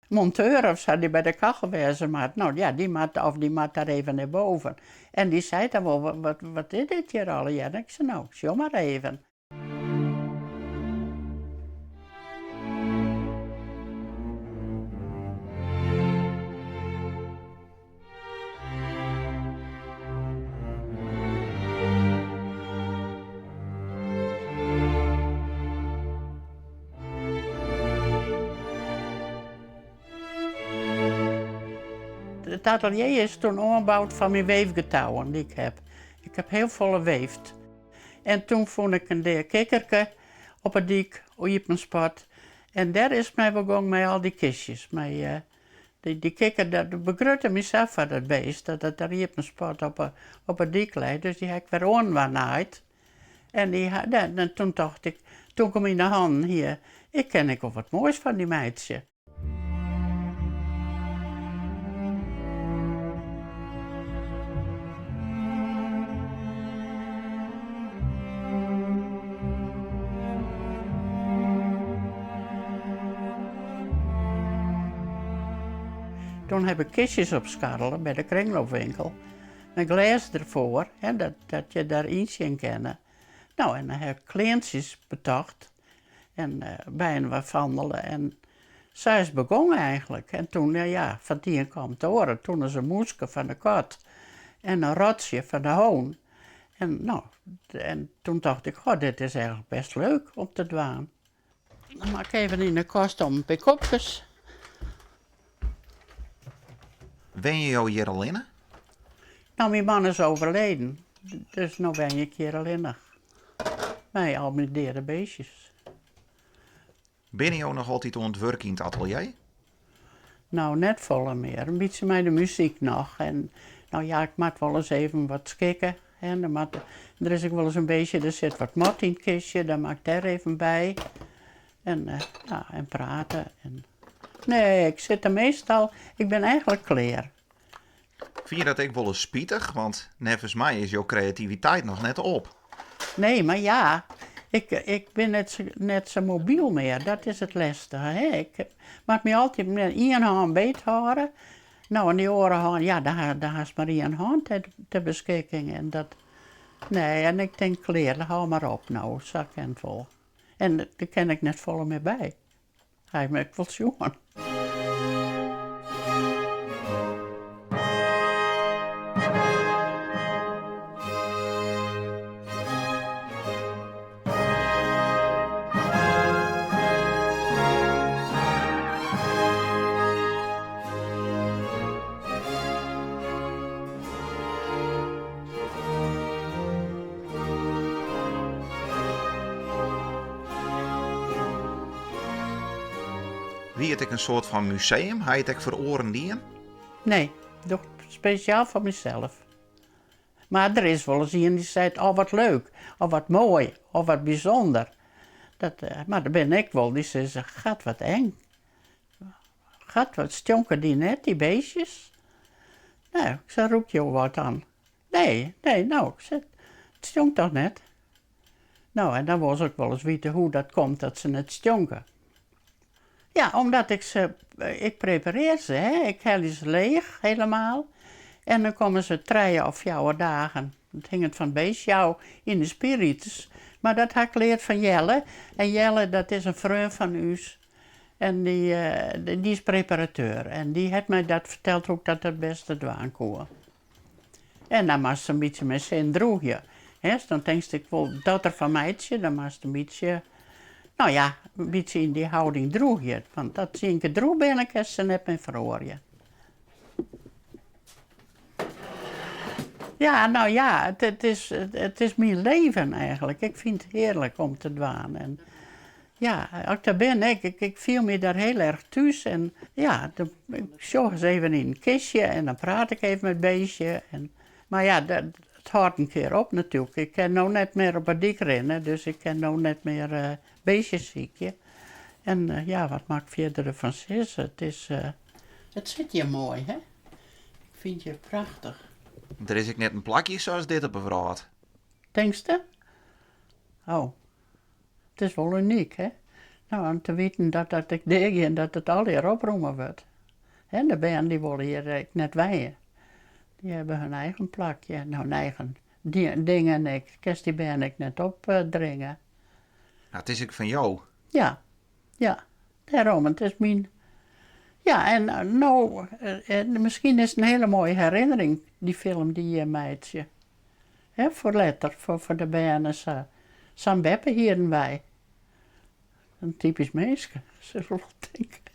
monteur of zo die bij de kachel wezen maat. Nou ja, die maat daar even naar boven. En die zei dan wel, wat is dit hier al? Ja, ik zei nou, show maar even. Het atelier is toen omgebouwd van mijn weefgetouwen die ik heb. Ik heb heel veel geweefd. En toen vond ik een kikkerke op het dik, op mijn spot. En daar is mij begonnen met al die kistjes. Die kikker, dat begrutte mezelf van dat beest, dat het daar op mijn spot op het dik lag. Dus die heb ik weer onwanaaid. En toen dacht ik, toen kwam in de hand hier, ik ken ik wel wat moois van die meidje. Toen heb ik kistjes opscharrelen bij de kringloopwinkel. Met glas ervoor, hè, dat je daar iets in kennen. Nou, en dan heb ik kleintjes betocht. En bij een wat wandelen. En zo is het begonnen eigenlijk. En toen, ja, van die kwam te horen. Toen is een moeske van de kat. En een rotsje van de hoon. En, nou, en toen dacht ik, goh, dit is eigenlijk best leuk om te doen. Dan maak ik even in de kast om pick-upjes. Ben je jou hier al in? Nou, mijn man is overleden, dus nu ben ik hier alleenig. Met al mijn derde beestjes. Ben je jou nog altijd aan het werken in het atelier? Nou, net volle meer, een beetje met de muziek nog. En nou ja, ik mag wel eens even wat skikken. En er is ook wel eens een beetje, er zit wat mot in het kistje, daar maak ik daar even bij. En, ja, en praten. Nee, ik zit er meestal, ik ben eigenlijk klaar. Vind je dat ik wel eens spietig? Want nevens mij is jouw creativiteit nog net op. Nee, maar ja, ik ben net zo mobiel meer. Dat is het lastige. Hè? Ik mag me altijd met één hand beet houden. Nou, en die andere hand, ja, daar is maar één hand ter beschikking. En nee, en ik denk, kleer, hou maar op nou, zak en vol. En daar ken ik net vol meer bij. Hij me wel jongen. Wie het ik een soort van museum? Hij het ik voor oren dien? Nee, toch speciaal voor mezelf. Maar er is wel eens iemand die zegt, oh wat leuk, of wat mooi, of wat bijzonder. Maar dan ben ik wel, die zegt, gaat wat eng. Gaat wat stonken die net, die beestjes. Nou, ik zeg, roep je wat aan? Nee, nou, ik zeg, het stonkt toch net? Nou, en dan was ik wel eens weten hoe dat komt dat ze net stonken. Ja, omdat ik prepareer ze, hè. Ik hel ze leeg, helemaal. En dan komen ze 3 of 4 dagen. Het hing het van beestjauw in de spiritus. Maar dat had ik geleerd van Jelle. En Jelle, dat is een vriend van us. En die is preparateur. En die heeft mij dat verteld hoe ik dat het beste doen kon. En dan was ze een beetje met zijn droegje. Dan denk ik wel, dat er van meidje, dan was het een beetje... Nou ja, een beetje in die houding droeg je. Want dat zie ik droeg ben ik als ze net me verhoor. Ja, nou ja, het is mijn leven eigenlijk. Ik vind het heerlijk om te doen. En ja, als ik daar ben, ik viel me daar heel erg thuis. En ja, ik zorg eens even in een kistje en dan praat ik even met het beestje. Maar ja, het houdt een keer op natuurlijk. Ik kan nou net meer op het dik rennen, dus ik kan nou net meer beestjes zieken. En ja, wat maak ik verder van zus? Het zit hier mooi, hè? Ik vind je prachtig. Er is ik net een plakje zoals dit op een verhaal. Denkst je? Oh, het is wel uniek, hè? Nou, en te weten dat ik deed en dat het alweer opruimen wordt. En de band die willen hier net weien. Die hebben hun eigen plakje en hun eigen dingen. Ik kan die band ik net opdringen. Nou, het is ook van jou. Ja, ja. Daarom, het is mijn... Ja, en nou, misschien is het een hele mooie herinnering, die film die je meidje. Hè, voor later, voor de banden. Sam Beppe hier en wij. Een typisch meisje, zullen we wel denken.